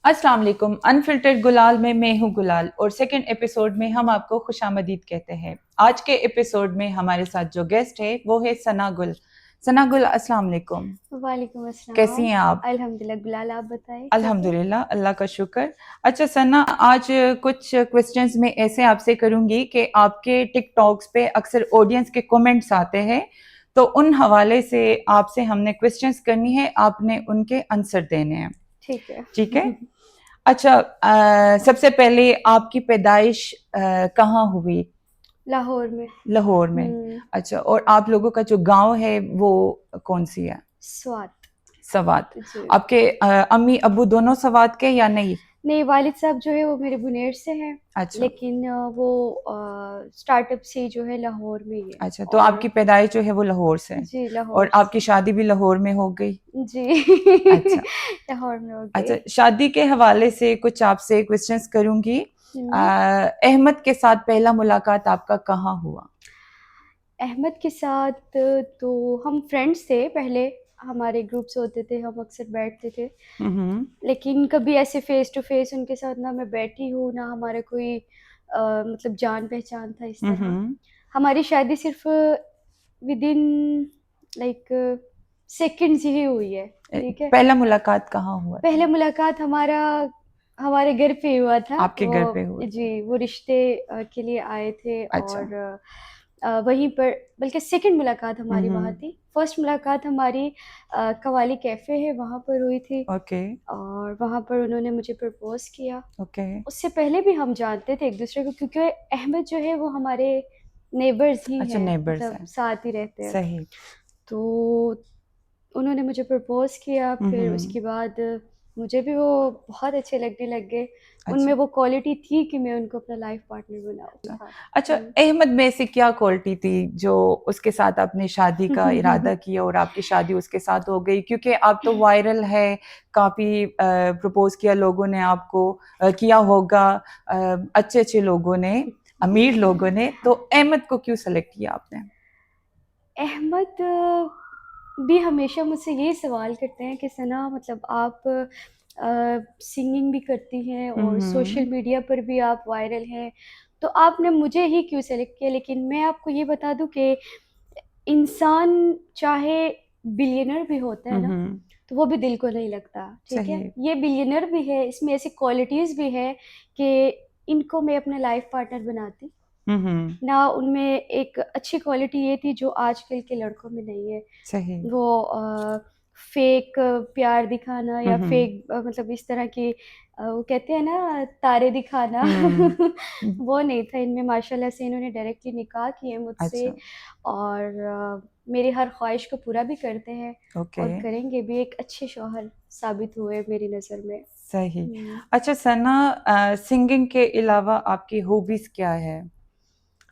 अस्सलाम वालेकुम। अनफिल्टर्ड गुलाल में मैं हूँ गुलाल और सेकंड एपिसोड में हम आपको खुशामदीद कहते हैं। आज के एपिसोड में हमारे साथ जो गेस्ट है वो है सना गुल। सना गुल, अस्सलाम वालेकुम। वालेकुम कैसी अस्सलाम। हैं आप? अल्हम्दुलिल्लाह। गुलाल, आप बताएं कैसे? अल्हम्दुलिल्लाह, अल्लाह का शुक्र। अच्छा सना, आज कुछ क्वेश्चंस में ऐसे आपसे करूंगी कि आपके टिकटॉक्स पे अक्सर ऑडियंस के कमेंट्स आते हैं, तो उन हवाले से आपसे हमने क्वेश्चंस करनी है, आपने उनके आंसर देने हैं। ठीक है। ठीक है। अच्छा, सबसे पहले आपकी पैदाइश कहाँ हुई? लाहौर में। लाहौर में। अच्छा, और आप लोगों का जो गांव है वो कौन सी है? स्वात। सवात। जी। आपके अम्मी अब्बू दोनों सवात के या नहीं? नहीं, वालिद साहब जो है वो मेरे बुनेर से हैं। अच्छा। लेकिन वो स्टार्टअप से जो है लाहौर में ही है। अच्छा, तो और आपकी पैदाइश जो है वो लाहौर से है जी, और लाहौर आपकी से। शादी भी लाहौर में हो गई? जी। अच्छा। लाहौर में हो अच्छा, गई। शादी के हवाले से कुछ आपसे क्वेश्चंस करूंगी। अहमद के साथ पहला मुलाकात आपका कहाँ हुआ? अहमद के साथ तो हम फ्रेंड्स थे पहले। हमारे ग्रुप्स होते थे, हम अक्सर बैठते थे। लेकिन कभी ऐसे फेस टू फेस उनके साथ ना मैं बैठी हूँ, ना हमारा कोई मतलब जान पहचान था इस तरह। हमारी शादी सिर्फ विद इन लाइक सेकंड्स ही हुई है। ठीक है। पहला मुलाकात कहाँ हुआ था? पहला मुलाकात हमारा हमारे घर पे हुआ था। आपके वो घर पे हुआ था? जी, वो रिश्ते के लिए आए थे। अच्छा। और वहीं पर, बल्कि सेकंड मुलाकात हमारी वहाँ थी। फर्स्ट मुलाकात हमारी कवाली कैफ़े है वहाँ पर हुई थी। ओके। और वहाँ पर उन्होंने मुझे प्रपोज किया। ओके। उससे पहले भी हम जानते थे एक दूसरे को, क्योंकि अहमद जो है वो हमारे नेबर्स ही अच्छा, हैं, नेबर्स मतलब हैं। साथ ही रहते हैं। सही। तो उन्होंने मुझे प्रपोज किया। फिर उसके बाद मुझे भी वो बहुत अच्छे लगने लग गए। उनमें अच्छा। वो क्वालिटी थी कि मैं उनको अपना लाइफ पार्टनर बनाऊँ था। अच्छा, अहमद में से क्या क्वालिटी थी जो उसके साथ आपने शादी का इरादा किया और आपकी शादी उसके साथ हो गई? क्योंकि आप तो वायरल है, काफ़ी प्रपोज किया लोगों ने आपको, किया होगा अच्छे अच्छे लोगों ने, अमीर लोगों ने, तो अहमद को क्यों सेलेक्ट किया आपने? अहमद भी हमेशा मुझसे यही सवाल करते हैं कि सना, मतलब आप सिंगिंग भी करती हैं और सोशल मीडिया पर भी आप वायरल हैं, तो आपने मुझे ही क्यों सेलेक्ट किया? लेकिन मैं आपको ये बता दूं कि इंसान चाहे बिलियनर भी होता है ना, तो वो भी दिल को नहीं लगता। ठीक है। सही। ये बिलियनर भी है, इसमें ऐसी क्वालिटीज़ भी है कि इनको मैं अपना लाइफ पार्टनर बनाती ना। उनमें एक अच्छी क्वालिटी ये थी जो आजकल के लड़कों में नहीं है। सही। वो फेक प्यार दिखाना या फेक मतलब इस तरह की वो कहते हैं ना तारे दिखाना। वो नहीं था इनमें। माशाल्लाह से इन्होंने डायरेक्टली निकाह किए मुझसे। अच्छा। और मेरी हर ख्वाहिश को पूरा भी करते हैं ओके। और करेंगे भी। एक अच्छे शौहर साबित हुए मेरी नज़र में। सही। अच्छा सना, सिंगिंग के अलावा आपकी हॉबीज क्या है?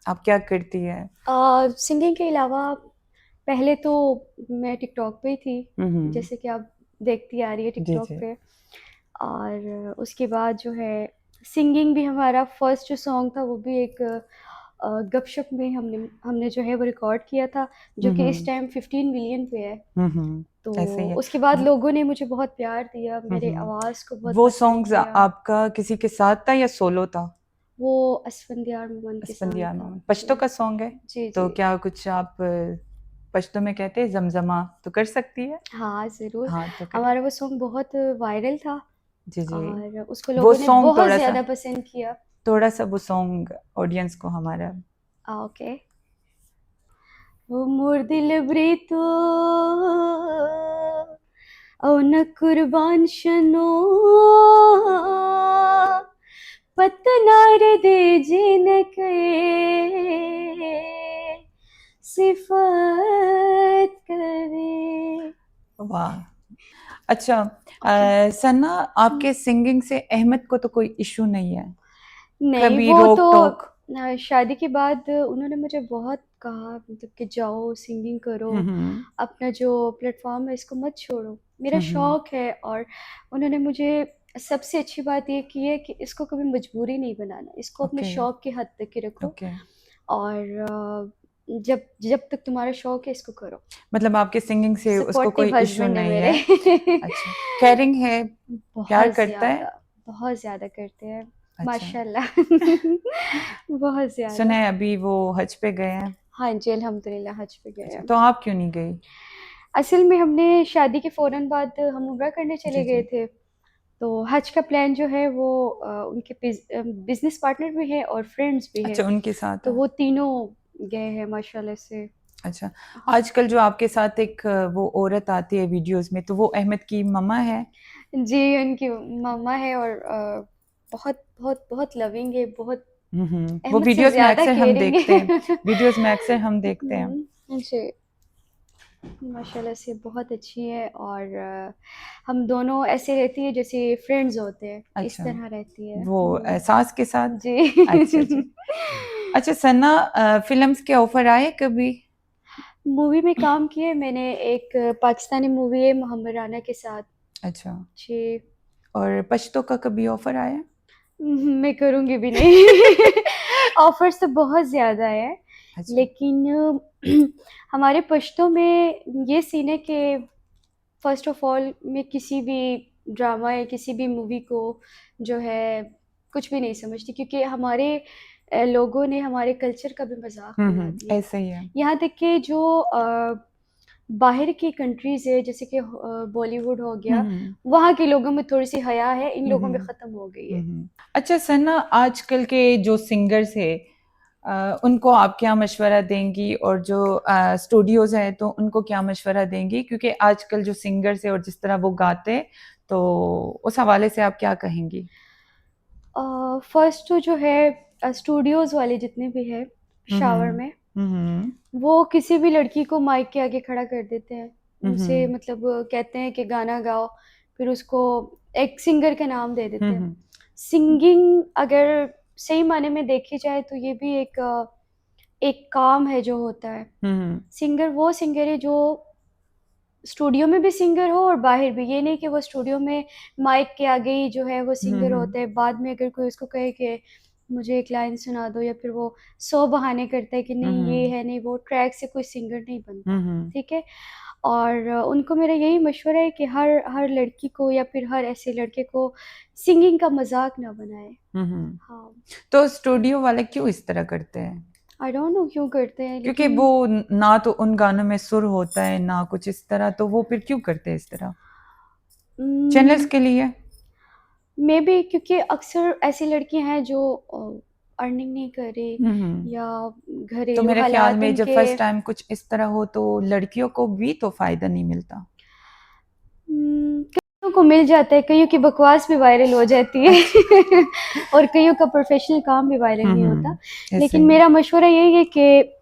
आप क्या करती है? सिंगिंग के अलावा पहले तो मैं टिकटॉक पे ही थी, जैसे कि आप देखती आ रही है जी टिकटॉक जी। पे। और उसके बाद जो है सिंगिंग भी, हमारा फर्स्ट जो सॉन्ग था वो भी एक गपशप में हमने हमने जो है वो रिकॉर्ड किया था, जो कि इस टाइम 15 मिलियन पे है। तो ऐसे ही है। उसके बाद लोगों ने मुझे बहुत प्यार दिया, मेरे आवाज़ को बहुत वो पसंद सॉन्ग्स किया। आपका किसी के साथ था या सोलो था? वो असफंदियार मोमन के साथ स्पंदिया था। में पश्तो जी का सॉन्ग है? जी तो जी। क्या कुछ आप पश्तो में कहते हैं जमजमा तो कर सकती है? हाँ ज़रूर। हाँ तो करिए। हमारा वो सॉन्ग बहुत वायरल था जी जी। और उसको वो लोगों ने सॉन्ग बहुत ज़्यादा पसंद किया। थोड़ा सा वो सॉन्ग ऑडियंस को हमारा। ओके। वो मोर दिल बरी तो औ न कुर्बान शनो पतनार दे जिन के सिफत करे। वाह। अच्छा, सना, आपके सिंगिंग से अहमद को तो कोई इशू नहीं है? नहीं, कभी वो तो रोक टोक? शादी के बाद उन्होंने मुझे बहुत कहा, मतलब कि जाओ सिंगिंग करो, अपना जो प्लेटफॉर्म है इसको मत छोड़ो, मेरा शौक है। और उन्होंने मुझे सबसे अच्छी बात ये की है कि इसको कभी मजबूरी नहीं बनाना, इसको अपने ओके। शौक के हद तक ही रखो। ओके। और जब जब तक तुम्हारा शौक है इसको करो। मतलब आपके सिंगिंग से उसको कोई सपोर्टिव इशू हस्बैंड है नहीं मेरे। है। अच्छा, केयरिंग है, प्यार करता है। बहुत ज़्यादा करते हैं, अच्छा, माशाल्लाह। बहुत ज़्यादा। सुना है अभी वो हज पे गए हैं। हाँ जी, अल्हम्दुलिल्लाह हज पे गए अच्छा, हैं। तो आप क्यों नहीं गई? असल में हमने शादी के फ़ौरन बाद हम उम्रा करने जी चले गए जी। थे। तो हज का प्लान जो है वो उनके बिज़नेस पार्टनर भी हैं और फ्रेंड्स भी हैं। अच्छा, उनके साथ तो है। वो तीनों गए हैं माशाल्लाह से। अच्छा, हाँ आजकल जो आपके साथ एक वो औरत आती है वीडियोस में, तो वो अहमद की मम्मा है। जी, उनकी मम्मा है और बहुत बहुत बहुत लविंग है, बहुत वो अहमद से वीडियोस में ज़्यादा अक्सर हम केयरिंग देखते हैं। है। वीडियोस में अक्सर हम देखते हैं। जी, माशाल्लाह से बहुत अच्छी है और हम दोनों ऐसे रहती है जैसे फ्रेंड्स होते हैं, इस अच्छा, तरह रहती है। वो सास के साथ। अच्छा जी। जी। अच्छा सना, फिल्म्स के ऑफर आए कभी? मूवी में काम किए मैंने, एक पाकिस्तानी मूवी है मोहम्मद राना के साथ। अच्छा, जी। और पश्तो का कभी ऑफर आया? मैं करूँगी भी नहीं। ऑफ़र्स तो बहुत ज़्यादा है, अच्छा। लेकिन हमारे पश्तो में ये सीन है कि फ़र्स्ट ऑफ़ ऑल मैं किसी भी ड्रामा या किसी भी मूवी को जो है कुछ भी नहीं समझती, क्योंकि हमारे लोगों ने हमारे कल्चर का भी मज़ाक बना दिया है। ऐसे ही है। यहाँ तक कि जो बाहर की कंट्रीज़ है जैसे कि बॉलीवुड हो गया, हम्म वहाँ के लोगों में थोड़ी-सी हया है, इन लोगों में हम्म ख़त्म हो गई है। अच्छा सना, आजकल के जो सिंगर्स है, उनको आप क्या मशवरा देंगी, और जो स्टूडियोज हैं तो उनको क्या मशवरा देंगी, क्योंकि आजकल जो सिंगर्स है और जिस तरह वो गाते हैं, तो उस हवाले से आप क्या कहेंगी? फर्स्ट तो जो है स्टूडियोज़ वाले जितने भी हैं शावर हम्म में, हम्म वो किसी भी लड़की को माइक के आगे खड़ा कर देते हैं। उनसे हम्म मतलब कहते हैं कि गाना गाओ, फिर उसको एक सिंगर का नाम दे देते हैं। हम्म सिंगिंग अगर सही मायने में देखी जाए तो ये भी एक काम है जो होता है। हम्म सिंगर वो सिंगर है जो स्टूडियो में भी सिंगर हो और बाहर भी। ये नहीं कि वो स्टूडियो में माइक के आगे ही जो है वो सिंगर हम्म होते हैं, बाद में अगर कोई उसको कहे कि मुझे एक लाइन सुना दो, या फिर वो 100 बहाने करता है कि नहीं ये हम्म है, नहीं वो, ट्रैक से कोई सिंगर नहीं बनता। हम्म ठीक है? और उनको मेरा यही मशवरा है कि हर हर लड़की को या फिर हर ऐसे लड़के को सिंगिंग का मजाक ना बनाए। हम्म हाँ, तो स्टूडियो वाले क्यों इस तरह करते हैं? आई डोंट नो क्यों करते हैं, क्योंकि लेकिन वो ना तो उन गानों में सुर होता है ना कुछ इस तरह, तो वो फिर क्यों करते हैं इस तरह? चैनल्स के लिए? मे बी क्योंकि अक्सर ऐसी लड़कियां हैं जो अर्निंग नहीं कर रही, हम्म या तो घरेलू मेरे ख्याल हालात में जब उनके। फर्स्ट टाइम कुछ इस तरह हो तो लड़कियों को भी तो फायदा नहीं मिलता। कईयों को मिल जाता है, कईयों की बकवास भी वायरल हो जाती अच्छा। है। और कईयों का प्रोफेशनल काम भी वायरल नहीं होता। ऐसे लेकिन ही। मेरा मशवरा यही है कि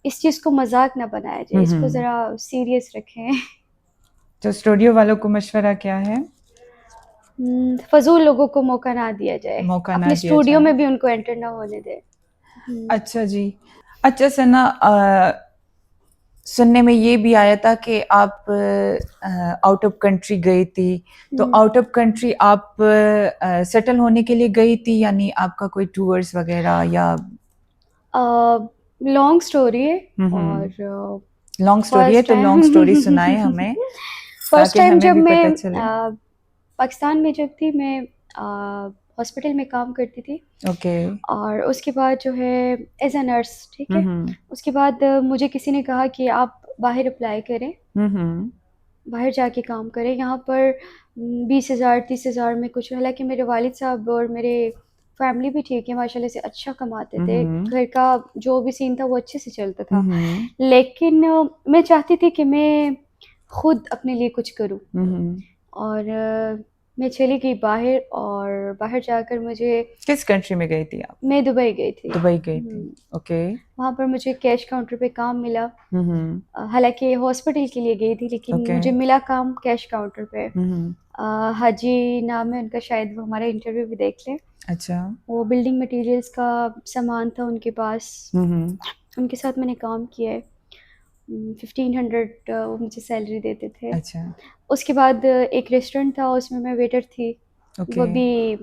इस चीज़ को मजाक ना बनाया जाए, इसको हम्म ज़रा सीरियस रखें। तो स्टूडियो वालों को मशवरा क्या है? फजूल लोगों को मौका ना दिया जाए, मौका ना अपने दिया स्टूडियो जाए। में भी उनको एंटर ना होने दें। हम्म, अच्छा जी। अच्छा सना, सुनने में ये भी आया था कि आप आउट ऑफ कंट्री गई थी, तो हम्म। आउट ऑफ कंट्री आप सेटल होने के लिए गई थी, यानी आपका कोई टूर्स वगैरह या? लॉन्ग स्टोरी है और लॉन्ग स्टोरी है फर्स्ट तो लॉन्ग स्टोरी सुनाए टाइम हमें, फर्स्ट ताकि टाइम हमें जब भी मैं पता चले। पाकिस्तान में जब थी, मैं हॉस्पिटल में काम करती थी। ओके। और उसके बाद जो है एज अ नर्स, ठीक है। हम्म उसके बाद मुझे किसी ने कहा कि आप बाहर अप्लाई करें, हम्म बाहर जाके काम करें। यहाँ पर 20,000 30,000 में कुछ, हालांकि मेरे वालिद साहब और मेरे फैमिली भी ठीक है माशाल्लाह से, अच्छा कमाते थे, हम्म घर का जो भी सीन था वो अच्छे से चलता था। हम्म लेकिन मैं चाहती थी कि मैं खुद अपने लिए कुछ करूं। हम्म और मैं चली गई बाहर, और बाहर जाकर मुझे, किस कंट्री में गई थी आप? मैं दुबई गई थी। दुबई गई थी। ओके। वहाँ पर मुझे कैश काउंटर पे काम मिला। हम्म हालांकि हॉस्पिटल के लिए गई थी, लेकिन ओके। मुझे मिला काम कैश काउंटर पे। हम्म हाजी नाम है उनका, शायद वो हमारा इंटरव्यू भी देख लें। अच्छा। वो बिल्डिंग मटेरियल्स का सामान था उनके पास, हम्म उनके साथ मैंने काम किया है। 1500 वो मुझे सैलरी देते थे। अच्छा। उसके बाद एक रेस्टोरेंट था, उसमें मैं वेटर थी। ओके वो भी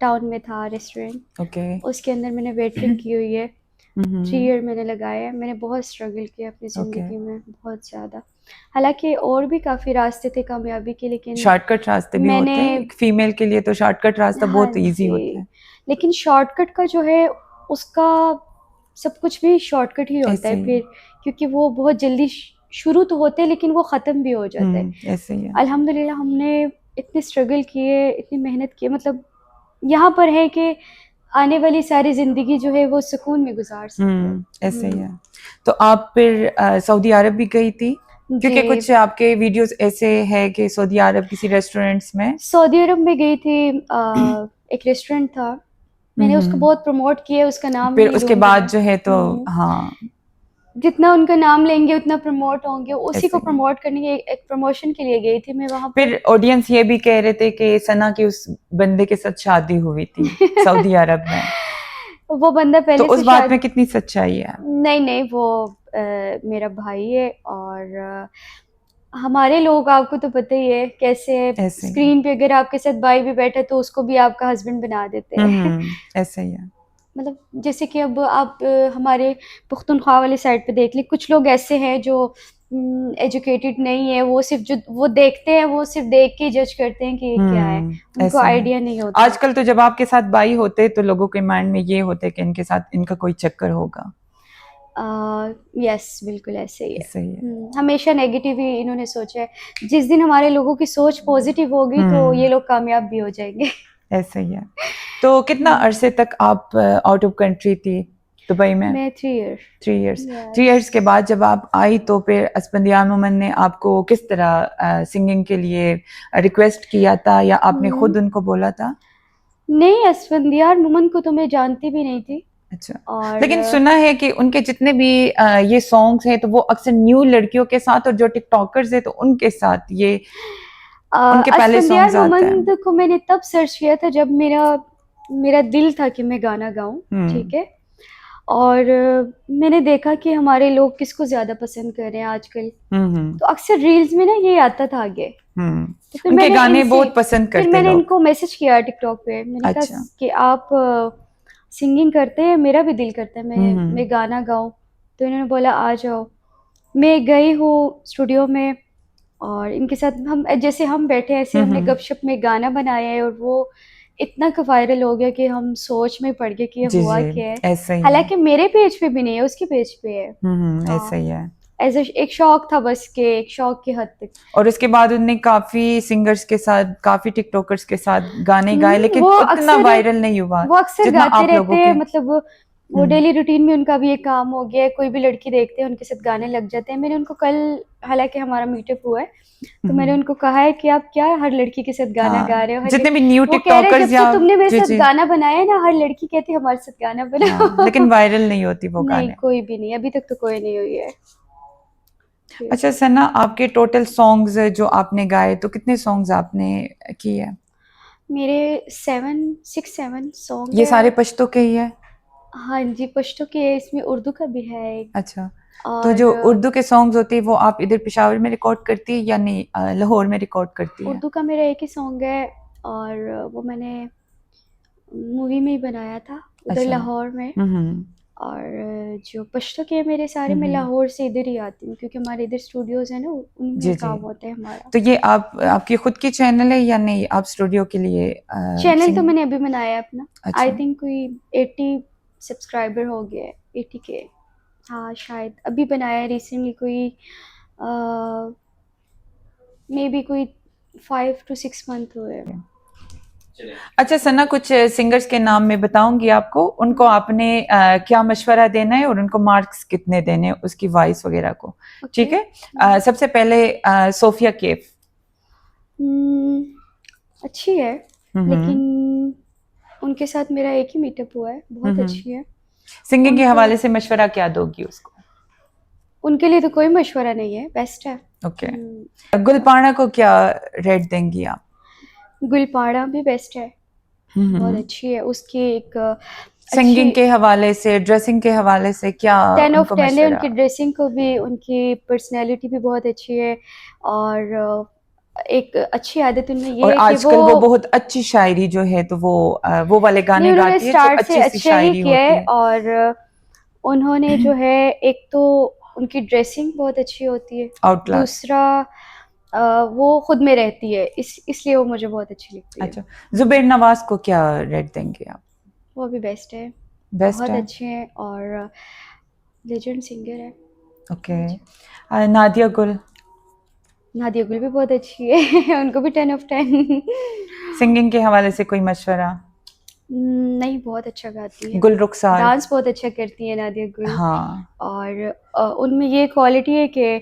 टाउन में था रेस्टोरेंट, ओके। उसके अंदर मैंने वेटरिंग की हुई है। 3 ईयर मैंने लगाए हैं। मैंने बहुत स्ट्रगल किया अपनी ओके। ज़िंदगी में, बहुत ज़्यादा। हालाँकि और भी काफ़ी रास्ते थे कामयाबी के, लेकिन शॉर्टकट रास्ते भी होते हैं, मैंने एक फीमेल के लिए तो शॉर्टकट रास्ता हाँ बहुत ईज़ी होता जी, है। लेकिन शॉर्टकट का जो है उसका सब कुछ भी शॉर्टकट ही होता ऐसे है ही है। फिर, क्योंकि वो बहुत जल्दी शुरू तो होते हैं लेकिन वो ख़त्म भी हो जाता है। ऐसे ही है। अल्हम्दुलिल्लाह हमने इतने स्ट्रगल किए, इतनी मेहनत की, मतलब यहाँ पर है कि आने वाली सारी ज़िंदगी जो है वो सुकून में गुज़ार सकते हैं। ऐसे ही है। तो आप फिर सऊदी अरब भी गई थी? क्योंकि जी, कुछ आपके वीडियोज़ ऐसे हैं कि सऊदी अरब किसी रेस्टोरेंट्स में सऊदी अरब में गई थी। एक रेस्टोरेंट था, मैंने उसको हुँ, बहुत प्रमोट किया, उसका नाम फिर नहीं उसके लूँगी बाद मैं। जो है तो हुँ। हाँ, जितना उनका नाम लेंगे उतना प्रमोट होंगे, उसी ऐसे को ही है। प्रमोट करने के एक प्रमोशन के लिए गई थी मैं वहाँ पर। फिर ऑडियंस ये भी कह रहे थे कि सना की उस बंदे के साथ शादी हुई थी सऊदी अरब में। वो बंदा तो पहले उस से बात में शायद, कितनी सच्चाई है? नहीं वो मेरा भाई है, और हमारे लोग आपको तो पता ही है कैसे, ऐसे ही है। स्क्रीन पे अगर आपके साथ भाई भी बैठे तो उसको भी आपका हस्बैंड बना देते हैं। ऐसे ही है। मतलब जैसे कि अब आप हमारे पुख्तनख्वा वाली साइड पे देख लें, कुछ लोग ऐसे हैं जो एजुकेटेड नहीं है, वो सिर्फ जो वो देखते हैं वो सिर्फ देख के जज करते हैं कि ये क्या है, उनको ऐसे ही है। आइडिया नहीं होता। आजकल तो जब आपके साथ बाई होते तो लोगों के माइंड में ये होता है कि इनके साथ इनका कोई चक्कर होगा। यस, बिल्कुल ऐसे ही है। ऐसे ही है। हमेशा नेगेटिव ही इन्होंने सोचा है। जिस दिन हमारे लोगों की सोच पॉजिटिव होगी तो ये लोग कामयाब भी हो जाएंगे। ऐसे ही है। तो कितना हम्म, अरसे तक आप आउट ऑफ कंट्री थी दुबई में? मैं 3 ईयर। 3 इयर्स। 3 इयर्स के यस। बाद जब आप आई तो फिर अस्पंदियान मोमन ने आपको किस तरह सिंगिंग के लिए रिक्वेस्ट किया था या आपने हम्म, खुद उनको बोला था? नहीं, असफंदियार मुमन को तो मैं जानती भी नहीं थी। अच्छा। और लेकिन सुना है कि उनके जितने भी ये सॉन्ग्स हैं तो वो अक्सर न्यू लड़कियों के साथ और जो टिकटॉकर्स हैं तो उनके साथ ये उनके पहले असफंदियार सॉन्ग्स आते हैं। मोमंद को मैंने तब सर्च किया था जब मेरा मेरा दिल था कि मैं गाना गाऊं, हम्म ठीक है। और मैंने देखा कि हमारे लोग किसको ज़्यादा पसंद कर रहे हैं आजकल, हम्म तो अक्सर रील्स में ना ये आता था आगे। हम्म तो फिर उनके मैंने गाने इनसे बहुत पसंद फिर करते मैंने लोग। इनको मैसेज किया टिकटॉक पे, मैंने कहा अच्छा। कि आप सिंगिंग करते हैं, मेरा भी दिल करता है हम्म मैं गाना गाऊं। तो इन्होंने बोला आ जाओ। मैं गई हूँ स्टूडियो में, और इनके साथ हम जैसे हम बैठे ऐसे हमने हम्म गपशप में गाना बनाया है, और वो इतना का वायरल हो गया कि हम सोच में पड़ गए कि ये जी हुआ जी। क्या है। ऐसा ही है। हालांकि मेरे पेज पे भी नहीं है, उसके पेज पे है। ऐसा हाँ, ही है। एज एक शौक था बस, के एक शौक की हद तक। और उसके बाद उनने काफी सिंगर्स के साथ काफी टिकटॉकर्स के साथ गाने गाए लेकिन उतना वायरल नहीं हुआ वो अक्सर जितना गाते आप रहते लोगों हैं, के। मतलब वो हम्म डेली रूटीन में उनका भी एक काम हो गया है। कोई भी लड़की देखते हैं उनके साथ गाने लग जाते हैं। मैंने उनको कल, हालांकि हमारा मीटअप हुआ है, तो मैंने हम्म, उनको कहा है कि आप क्या हर लड़की के साथ गाना गा हाँ रहे हो, हर जितने भी न्यू वो कह रहे हैं टिकटॉकर्स जब से या तुमने मेरे जी साथ जी गाना बनाया है ना, हर लड़की कहती है हमारे साथ गाना हाँ बनाओ। लेकिन वायरल नहीं होती वो नहीं, गाने। कोई भी नहीं, अभी तक तो कोई नहीं हुई है। जी। अच्छा सना आपके टोटल सॉन्ग्स जो आपने गाए तो कितने सॉन्ग्स आपने किए? मेरे 6-7 सॉन्ग ये सारे है। पश्तो के ही है? हाँ जी, पश्तो के, इसमें उर्दू का भी है एक। अच्छा। तो और जो उर्दू के सॉन्ग्स होते हैं वो आप इधर पेशावर में रिकॉर्ड करती है या नहीं लाहौर में रिकॉर्ड करती है? उर्दू का मेरा एक ही सॉन्ग है, और वो मैंने मूवी में ही बनाया था उधर अच्छा। लाहौर में। हम्म और जो पश्तो के मेरे सारे, मैं हम्म लाहौर से इधर ही आती हूँ क्योंकि हमारे इधर स्टूडियोज है ना, उनमें जी जी। काम होता है हमारा। तो ये आप आपकी खुद की चैनल है या नहीं आप स्टूडियो के लिए चैनल तो सिंग? मैंने अभी बनाया है अपना। आई अच्छा। थिंक कोई 80 सब्सक्राइबर हो गया है, 80K। हाँ शायद अभी बनाया है रिसेंटली, कोई मे बी कोई 5 to 6 मंथ हुए। अच्छा सना कुछ सिंगर्स के नाम मैं बताऊंगी आपको उनको आपने क्या मशवरा देना है और उनको मार्क्स कितने देने हैं उसकी वॉइस वगैरह को। ओके। ठीक है। सबसे पहले सोफिया केफ। अच्छी है, हम्म लेकिन उनके साथ मेरा एक ही मीटअप हुआ है, बहुत हम्म अच्छी है। सिंगिंग के उनको, हवाले से मशवरा क्या दोगी उसको? उनके लिए तो कोई मशवरा नहीं है, बेस्ट है। ओके। हम्म, गुलपाना को क्या रेट देंगी आप? गुलपाड़ा भी बेस्ट है, बहुत हम्म अच्छी है। उसकी एक अच्छी सिंगिंग के हवाले से ड्रेसिंग के हवाले से क्या 10 of 10 है। मशवरा? उनकी ड्रेसिंग को भी, उनकी पर्सनैलिटी भी बहुत अच्छी है। और एक अच्छी आदत उनमें और ये है कि वो, आजकल वो बहुत अच्छी शायरी जो है तो वो वाले नहीं गाने उन्होंने गाती है जो स्टार्ट से अच्छी सी अच्छा ही शायरी किया होती है। है। और उन्होंने जो है, एक तो उनकी ड्रेसिंग बहुत अच्छी होती है, आउटक्लास। दूसरा वो खुद में रहती है, इसलिए वो मुझे बहुत अच्छी लगती है। अच्छा, जुबैर नवाज को क्या रेट देंगे आप? वो भी बेस्ट है, बेस्ट बहुत है। अच्छे हैं और लेजेंड सिंगर है। ओके। नादिया गुल? नादिया गुल भी बहुत अच्छी है उनको भी 10 of 10। सिंगिंग के हवाले से कोई मशवरा? नहीं, बहुत अच्छा गाती है, गुल रुखसार? डांस बहुत अच्छा करती है नादिया गुल। हाँ, और उनमें ये क्वालिटी है कि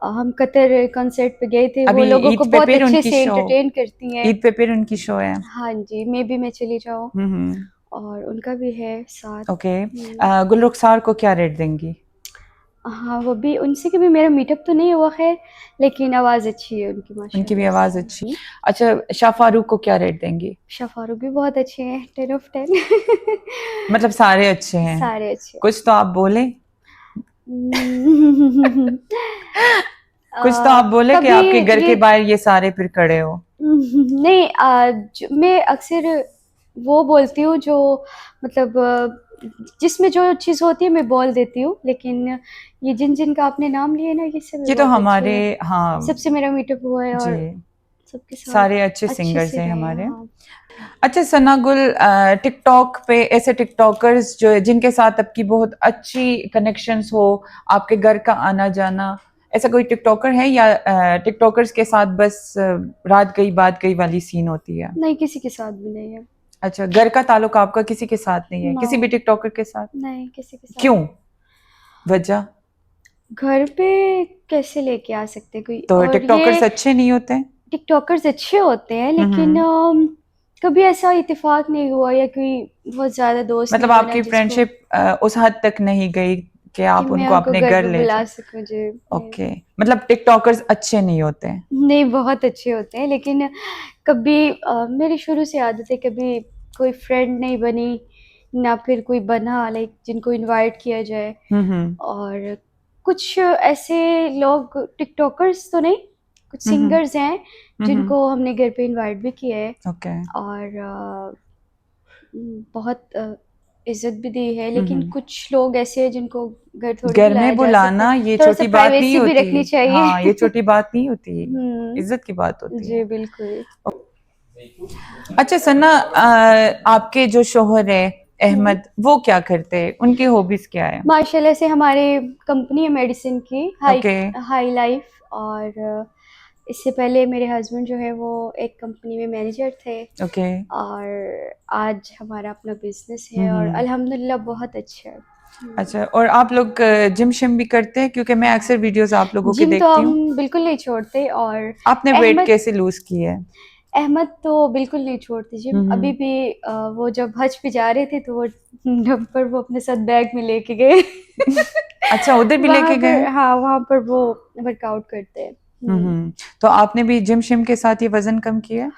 हम कतर कॉन्सर्ट पे गए थे, वो अभी लोगों को ईद पे बहुत फिर अच्छे उनकी से शो, एंटरटेन करती हैं। ईद पे फिर उनकी शो है। हाँ जी, मे बी मैं चली जाऊँ, हम्म। और उनका भी है साथ। ओके। गुल रुखसार को क्या रेट देंगी? हाँ, वो भी, उनसे कभी मेरा मीटअप तो नहीं हुआ है, लेकिन आवाज़ अच्छी है उनकी उनकी भी माशाल्लाह आवाज़ से। अच्छी। अच्छा, शाह फारूक को क्या रेट देंगी? शाह फारूक भी बहुत अच्छे हैं, 10 of 10। मतलब सारे अच्छे हैं, सारे अच्छे हैं। कुछ तो आप बोले। हम्म, कुछ तो आप बोले कि कभी आपके घर के ये बाहर ये सारे फिर खड़े हो। नहीं, मैं अक्सर वो बोलती हूँ जो, मतलब जिसमें जो चीज़ होती है मैं बोल देती हूँ, लेकिन ये जिन जिन का आपने नाम लिया ना, ये सब ये तो बहुत अच्छे हमारे, हैं। हाँ सबसे मेरा मीटअप हुआ है जी, और सबके साथ सारे अच्छे अच्छे सिंगर्स से हैं रहे। हमारे। हाँ, अच्छा सना गुल, टिकटॉक पे ऐसे टिकटॉकर्स जो जिनके साथ आपकी बहुत अच्छी कनेक्शंस हो, आपके घर का आना जाना, ऐसा कोई टिकटॉकर है या टिकटॉकर्स के साथ बस रात गई बात गई वाली सीन होती है? नहीं, किसी के साथ भी नहीं है। अच्छा, घर का ताल्लुक आपका किसी के साथ नहीं है, नो, किसी भी टिकटॉकर के साथ? नहीं, किसी के साथ क्यों? नहीं। वजह? घर पे कैसे लेके आ सकते कोई, तो और टिकटॉकर्स ये अच्छे नहीं होते? टिकटॉकर्स अच्छे होते हैं, लेकिन हम्म। कभी ऐसा इत्तेफाक नहीं हुआ या कोई बहुत ज़्यादा दोस्त मतलब नहीं बना आपकी जिसको फ्रेंडशिप उस हद तक नहीं गई कि कि आप मैं उनको उनको अपने घर घर पे ले बुला जाए? सकूं जी। नहीं, ओके, मतलब टिकटॉकर्स अच्छे नहीं होते? नहीं, बहुत अच्छे होते हैं, लेकिन कभी मेरी शुरू से आदत है, कभी कोई फ्रेंड नहीं बनी, ना फिर कोई बना लाइक जिनको इनवाइट किया जाए। हम्म। और कुछ ऐसे लोग, टिकटॉकर्स तो नहीं, कुछ हम्म। सिंगर्स हैं हम्म। जिनको हमने घर पे इनवाइट भी किया है, ओके। और बहुत इज्जत भी दी है, लेकिन हम्म। कुछ लोग ऐसे हैं जिनको घर थोड़ी घर बुलाया में जा सकता है, बुलाना ये थोड़ा सा छोटी बात नहीं प्राइवेसी भी होती। रखनी चाहिए। हाँ, ये छोटी बात नहीं होती, हम्म, इज्जत की बात होती जी है। बिल्कुल। अच्छा सन्ना, आपके जो शोहर है हम्म, अहमद, वो क्या करते हैं, उनकी हॉबीज क्या है? माशाल्लाह से हमारे कंपनी है मेडिसिन की, हाई ओके। High life. और इससे पहले मेरे हस्बैंड जो है वो एक कंपनी में मैनेजर थे, ओके। और आज हमारा अपना बिजनेस है और हम्म। अल्हम्दुलिल्लाह बहुत अच्छा है। अच्छा, और आप लोग जिम शिम भी करते हैं? क्योंकि मैं अक्सर वीडियोस आप लोगों के जिम तो देखती हूँ। हम बिल्कुल नहीं छोड़ते। और आपने वेट अहमद कैसे लूज की है? अहमद तो बिल्कुल नहीं छोड़ते जिम, अभी हम्म। भी वो जब हज पे जा रहे थे तो वो डंपर वो अपने साथ बैग में लेके गए। अच्छा, उधर भी वहां लेके गए पर, हैं? हाँ, वहां पर वो वर्कआउट करते हैं। तो आपने भी जिम शिम के साथ ये वजन कम किया है?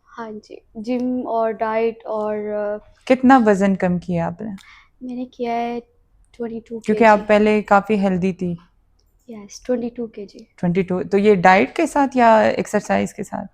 हाँ जी, जिम और डाइट और कितना वजन कम किया आपने? मैंने किया है 22 क्योंकि आप kg। पहले काफी हेल्दी थी। Yes, 22 kg। 22, तो ये डाइट के साथ या एक्सरसाइज के साथ?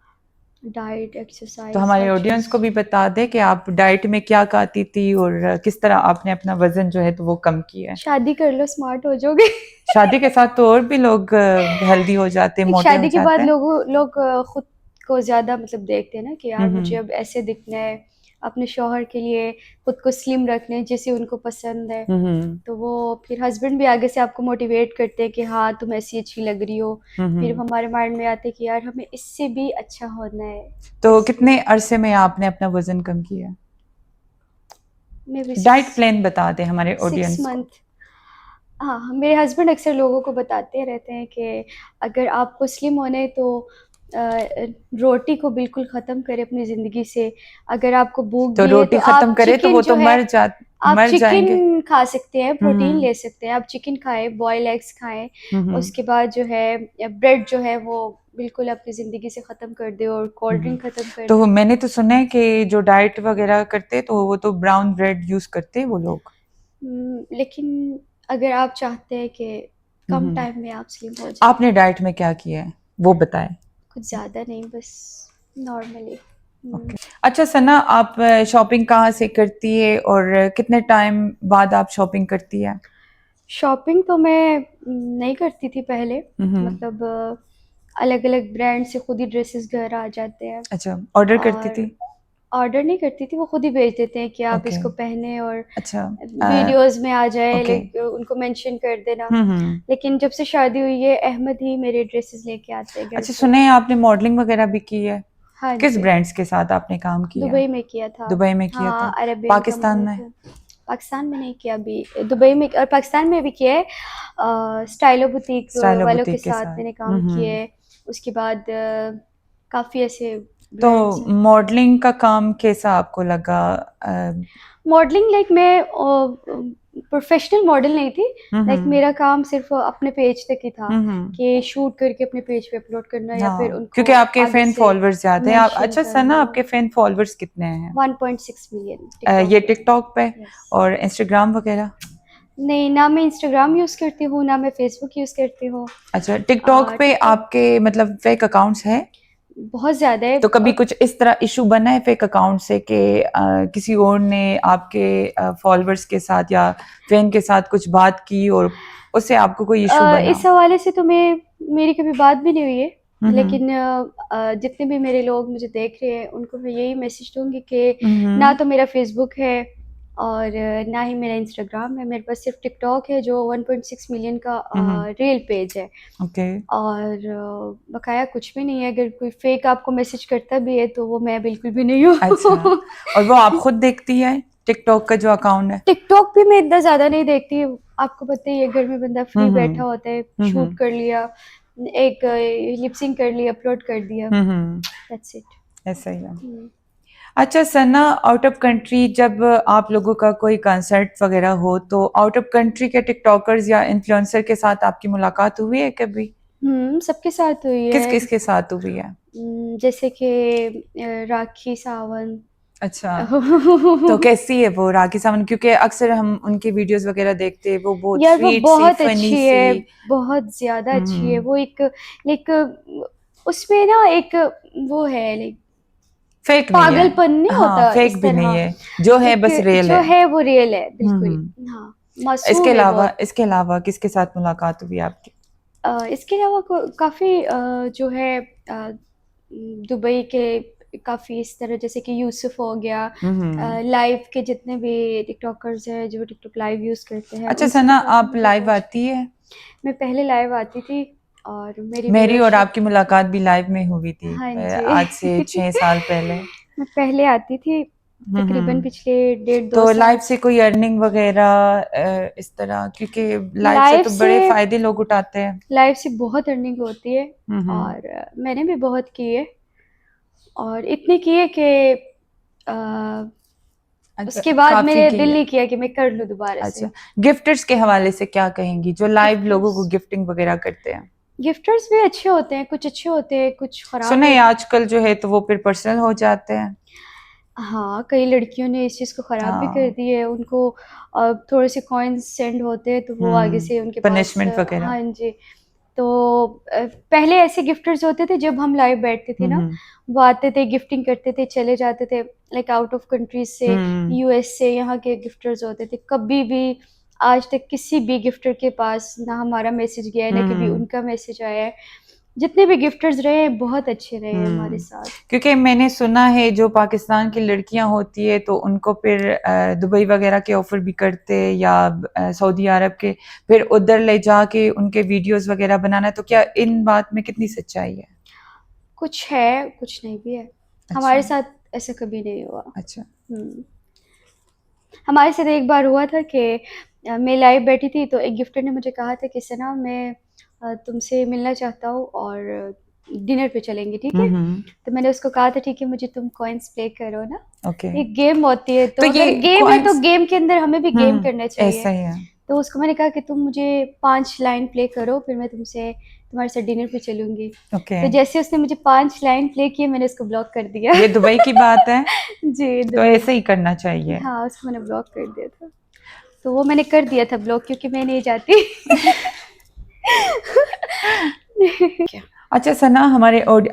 डाइट, तो एक्सरसाइज, हमारे हर ऑडियंस चीज़। को भी बता दे कि आप डाइट में क्या खाती थी और किस तरह आपने अपना वजन जो है तो वो कम किया है। शादी कर लो, स्मार्ट हो जाओगे। शादी के साथ तो और भी लोग हेल्दी हो जाते हैं, एक मोटे हो शादी के बाद जाते हैं। लोग खुद को ज़्यादा मतलब देखते हैं ना कि यार मुझे हम्म। अब ऐसे दिखना है, अपने शौहर के लिए खुद को स्लिम रखना है जैसे उनको पसंद है। हम्म। तो वो फिर हस्बैंड भी आगे से आपको मोटिवेट करते हैं कि हाँ तुम ऐसी अच्छी लग रही हो। फिर हम्म। हमारे माइंड में आते हैं कि यार हमें इससे भी अच्छा होना है, तो कितने इसलिए अरसे में आपने अपना वजन कम किया? May be diet six plan बता दे हमारे सिक्स ऑडियंस को। मंथ हाँ, मेरे हस्बैंड अक्सर लोगों को बताते रहते हैं कि अगर आपको स्लिम होना है तो रोटी को बिल्कुल ख़त्म करें अपनी ज़िंदगी से। अगर आपको भूख तो भी है तो रोटी खत्म आप करे तो चिकन वो जो तो है, आप मर जाएंगे। चिकन खा सकते हैं, प्रोटीन हम्म। ले सकते हैं, आप चिकन खाएँ, बॉयल एग्स खाएँ। हम्म। उसके बाद जो है ब्रेड जो है वो बिल्कुल अपनी ज़िंदगी से ख़त्म कर दें और कोल्ड हम्म। ड्रिंक ख़त्म कर तो दें। मैंने तो सुना है कि जो डाइट वगैरह करते तो वो तो ब्राउन ब्रेड यूज करते हैं वो लोग। लेकिन अगर आप चाहते हैं कि कम हम्म। टाइम में आप स्लिम हो जाएँ, आपने डाइट में क्या किया है वो बताएं। कुछ ज़्यादा नहीं, बस नॉर्मली। ओके। अच्छा सना, आप शॉपिंग कहाँ से करती है और कितने टाइम बाद आप शॉपिंग करती है? शॉपिंग तो मैं नहीं करती थी पहले, हम्म। मतलब अलग अलग ब्रांड से खुद ही ड्रेसेस घर आ जाते हैं। अच्छा, ऑर्डर करती और थी? ऑर्डर नहीं करती थी, वो खुद ही भेज देते हैं कि आप ओके। इसको पहने और अच्छा। वीडियोस में आ जाए, ओके। लाइक उनको मेंशन कर देना। हम्म। लेकिन जब से शादी हुई है, अहमद ही मेरे ड्रेसेस लेके आते हैं घर अच्छा, पे। सुने हैं आपने मॉडलिंग वगैरह भी की है? हाँ किस जी, ब्रांड्स के साथ आपने काम किया है? दुबई में किया था। दुबई में किया था? हाँ, अरेबियन का पाकिस्तान मॉडल में? था। पाकिस्तान में नहीं किया अभी, दुबई में और पाकिस्तान में भी किया है। स्टाइलो बुटीक स्टाइलो वालों के बुटीक के साथ साथ? मैंने काम किया है। उसके बाद काफ़ी ऐसे तो ब्रांड्स हैं। मॉडलिंग का काम कैसा आपको लगा? मॉडलिंग लाइक मैं प्रोफेशनल मॉडल नहीं थी। लाइक हम्म। मेरा काम सिर्फ अपने पेज तक ही था हम्म। कि शूट करके अपने पेज पे अपलोड करना या फिर हाँ, उनको क्योंकि आपके आगे फैन से फॉलोअर्स ज्यादा हैं आप। मेंशन अच्छा सना, करना। आपके फैन फॉलोअर्स कितने हैं? 1.6 मिलियन टिकटॉक ये पे। टिकटॉक पे यस। और इंस्टाग्राम वगैरह? नहीं, ना मैं इंस्टाग्राम यूज़ करती हूँ, ना मैं फेसबुक यूज़ करती हूँ। अच्छा, टिकटॉक पे टिकटॉक आपके मतलब फेक अकाउंट्स हैं? बहुत ज़्यादा है। तो कभी कुछ इस तरह इशू बना है फेक अकाउंट से कि किसी और ने आपके फॉलोअर्स के साथ या फैन के साथ कुछ बात की और उससे आपको कोई इशू बना? इस हवाले से तो मेरी कभी बात भी नहीं हुई है। हम्म। लेकिन जितने भी मेरे लोग मुझे देख रहे हैं उनको मैं यही मैसेज दूंगी कि ना हम्म। तो मेरा फेसबुक है और ना ही मेरा इंस्टाग्राम है। मेरे पास सिर्फ टिकटॉक है जो 1.6 मिलियन का हम्म। रील पेज है। ओके। और बकाया कुछ भी नहीं है। अगर कोई फेक आपको मैसेज करता भी है तो वो मैं बिल्कुल भी नहीं अच्छा, हूँ। और वो आप खुद देखती है टिकटॉक का जो अकाउंट है? टिकटॉक पे मैं इतना ज़्यादा नहीं देखती। आपको पता ही है, घर में बंदा फ्री हम्म। बैठा होता है, शूट हम्म। कर लिया, एक लिपसिंग कर लिया, अपलोड कर दिया, हम्म। That's it. ऐसा ही है। अच्छा सना, आउट ऑफ कंट्री जब आप लोगों का कोई कंसर्ट वगैरह हो तो आउट ऑफ कंट्री के टिकटॉकर्स या इन्फ्लुएंसर के साथ आपकी मुलाकात हुई है कभी? सबके साथ हुई किस है। किस के साथ हुई है? जैसे कि राखी सावंत। अच्छा, तो कैसी है वो राखी सावंत? क्योंकि अक्सर हम उनकी वीडियोस वगैरह देखते हैं, वो बहुत यार वो स्वीट सी, बहुत फनी अच्छी सी। है, बहुत ज़्यादा अच्छी है। हम्म। वो एक लाइक उसमें ना एक वो है लाइक फेक नहीं है। पागलपन नहीं हाँ, होता फेक इस भी नहीं तरह। है, जो है एक बस रियल जो है। है वो रियल है बिल्कुल। हम्म। हाँ, इसके मासूम है अलावा बहुत। इसके अलावा किसके साथ मुलाकात हुई आपकी? इसके अलावा काफ़ी जो है दुबई के काफ़ी इस तरह जैसे कि यूसुफ हो गया। हम्म। लाइव के जितने भी टिकटॉकर्स हैं जो टिकटॉक लाइव यूज़ करते हैं अच्छा उनसे भी सना, काफ़ी आप लाइव मुलाकात। आती है? मैं पहले लाइव आती थी और मेरी मेरी और व्यूअरशिप। आपकी मुलाकात भी लाइव में हुई थी हाँ जी। आज से 6 साल पहले। मैं पहले आती थी, तकरीबन हम्म। पिछले डेढ़ दो तो लाइव साल से कोई अर्निंग वगैरह इस तरह, क्योंकि लाइव से लाइव तो से बड़े फायदे लोग उठाते हैं। लाइव से बहुत अर्निंग होती है। हम्म। और मैंने भी बहुत की है और इतनी की है कि अ, अच्छा, उसके बाद काफी मेरे की दिल है। नहीं किया कि मैं कर लूँ दोबारा अच्छा, से। गिफ्टर्स के हवाले से क्या कहेंगी जो लाइव लोगों गिफ्टर्स को गिफ्टिंग वगैरह करते हैं? गिफ्टर्स भी अच्छे होते हैं, कुछ अच्छे होते हैं, कुछ ख़राब सुने हैं होते हैं। आजकल जो है तो वो फिर पर्सनल हो जाते हैं। हाँ, कई लड़कियों ने इस चीज़ को ख़राब भी कर हाँ। दी है। उनको थोड़े से कॉइन्स सेंड होते हैं तो वो आगे से उनके पास पनिशमेंट वगैरह। हाँ जी। तो पहले ऐसे गिफ्टर्स होते थे जब हम लाइव बैठते थे ना, हम्म। वो आते थे, गिफ्टिंग करते थे, चले जाते थे। लाइक आउट ऑफ कंट्रीज से, हम्म। यूएस से, यहाँ के गिफ्टर्स होते थे। कभी भी आज तक किसी भी गिफ्टर के पास ना हमारा मैसेज गया है ना कभी हम्म। उनका मैसेज आया है। जितने भी गिफ्टर्स रहे हैं बहुत अच्छे रहे हैं हमारे हम्म। साथ। क्योंकि मैंने सुना है जो पाकिस्तान की लड़कियां होती है तो उनको फिर दुबई वगैरह के ऑफर भी करते हैं या सऊदी अरब के, फिर उधर ले जाके उनके वीडियोस वगैरह बनाना। तो क्या इन बात में कितनी सच्चाई है? कुछ है, कुछ नहीं भी है। अच्छा। हमारे साथ ऐसा कभी नहीं हुआ। अच्छा। हम्म हमारे साथ एक बार हुआ था कि मैं लाइव बैठी थी तो एक गिफ्टर ने मुझे कहा था कि सना मैं तुमसे मिलना चाहता हूँ और डिनर पे चलेंगे, ठीक है? हम्म। तो मैंने उसको कहा था ठीक है, मुझे तुम कॉइन्स प्ले करो ना। ओके। एक गेम होती है तो तो ये अगर गेम है तो कॉइन्स। गेम के अंदर हमें भी गेम करना ऐसा चाहिए। ही है। तो उसको मैंने कहा कि तुम मुझे 5 लाइन प्ले करो फिर मैं तुम्हारे साथ डिनर पे चलूंगी। ओके। तो जैसे उसने मुझे 5 लाइन प्ले किए मैंने उसको ब्लॉक कर दिया। ये दुबई की बात है? जी, तो दुबई ऐसे ही की। करना चाहिए। हाँ, उसको मैंने ब्लॉक कर दिया था। तो वो मैंने कर दिया था ब्लॉक क्योंकि मैं नहीं चाहती। क्या? अच्छा सना,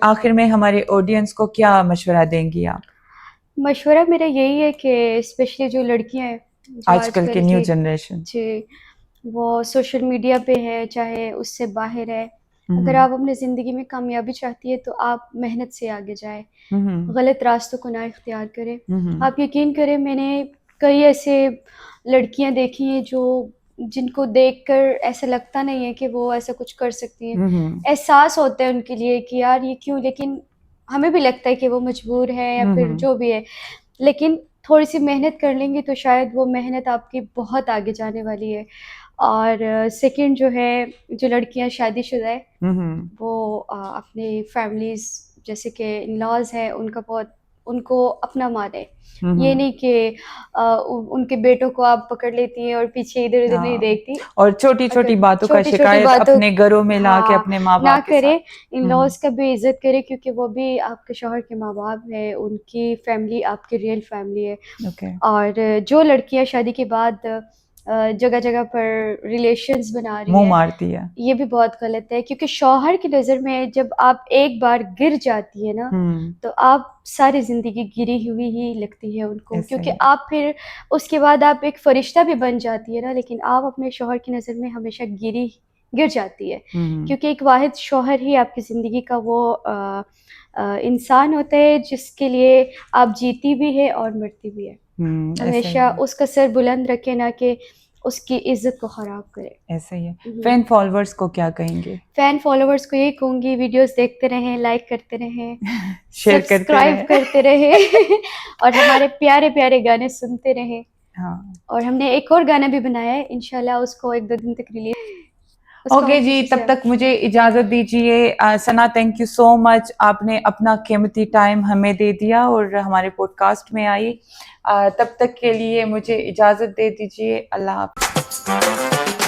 आखिर में हमारे ऑडियंस को क्या मशवरा देंगी आप? मशवरा मेरा यही है कि स्पेशली जो लड़कियां हैं जो आजकल के आजकल न्यू की जनरेशन। जी वो सोशल मीडिया पे है चाहे उससे बाहर है। अगर हम्म आप अपनी ज़िंदगी में कामयाबी चाहती है तो आप मेहनत से आगे जाए, हम्म गलत रास्तों को ना इख्तियार करें। हम्म आप यकीन करें, मैंने कई ऐसे लड़कियां देखी हैं जो जिनको देखकर ऐसा लगता नहीं है कि वो ऐसा कुछ कर सकती हैं। हम्म एहसास होता है उनके लिए कि यार ये क्यों, लेकिन हमें भी लगता है कि वो मजबूर है या फिर हम्म जो भी है। लेकिन थोड़ी सी मेहनत कर लेंगे तो शायद वो मेहनत आपकी बहुत आगे जाने वाली है। और सेकंड जो है, जो लड़कियां शादीशुदा है हम्म वो अपने फैमिलीज जैसे कि इन लॉज है उनका बहुत, उनको अपना माने। ये हम्म नहीं कि उनके बेटों को आप पकड़ लेती हैं और पीछे इधर उधर नहीं हाँ, देखती। और छोटी छोटी अगर बातों का छोटी छोटी शिकायत बातों, अपने घरों में ला के हाँ, अपने माँ ना बाप के साथ। करे, इन हम्म लॉज का भी इज्जत करे क्योंकि वो भी आपके शौहर के माँ बाप है, उनकी फैमिली आपकी रियल फैमिली है। ओके। और जो लड़कियां शादी के बाद जगह जगह पर रिलेशंस बना रही मुंह है, मारती है। ये भी बहुत गलत है क्योंकि शौहर की नज़र में जब आप एक बार गिर जाती है ना, हम्म, तो आप सारी ज़िंदगी गिरी हुई ही लगती है उनको, ऐसा क्योंकि ही। आप फिर उसके बाद आप एक फरिश्ता भी बन जाती है ना, लेकिन आप अपने शौहर की नज़र में हमेशा गिर जाती है। हम्म क्योंकि एक वाहिद शौहर ही आपकी ज़िंदगी का वो इंसान होता है जिसके लिए आप जीती भी है और मरती भी है। ऐसा ही हमेशा है। उसका सर बुलंद रखे, ना कि उसकी इज्जत को ख़राब करे। ऐसा ही है। फैन फॉलोअर्स को क्या कहेंगे? फैन फॉलोवर्स को यही कहूँगी, वीडियोस देखते रहें, लाइक करते रहें, शेयर करते सब्सक्राइब रहे। करते रहें और हमारे प्यारे प्यारे गाने सुनते रहें। हाँ। और हमने एक और गाना भी बनाया है, इंशाल्लाह उसको 1-2 दिन तक रिलीज, उसको ओके हम जी, खुशी तब से। तक मुझे इजाज़त दीजिए। सना, थैंक यू सो मच, आपने अपना कीमती टाइम हमें दे दिया और हमारे पॉडकास्ट में आई। तब तक के लिए मुझे इजाज़त दे दीजिए। अल्लाह हाफ़िज़।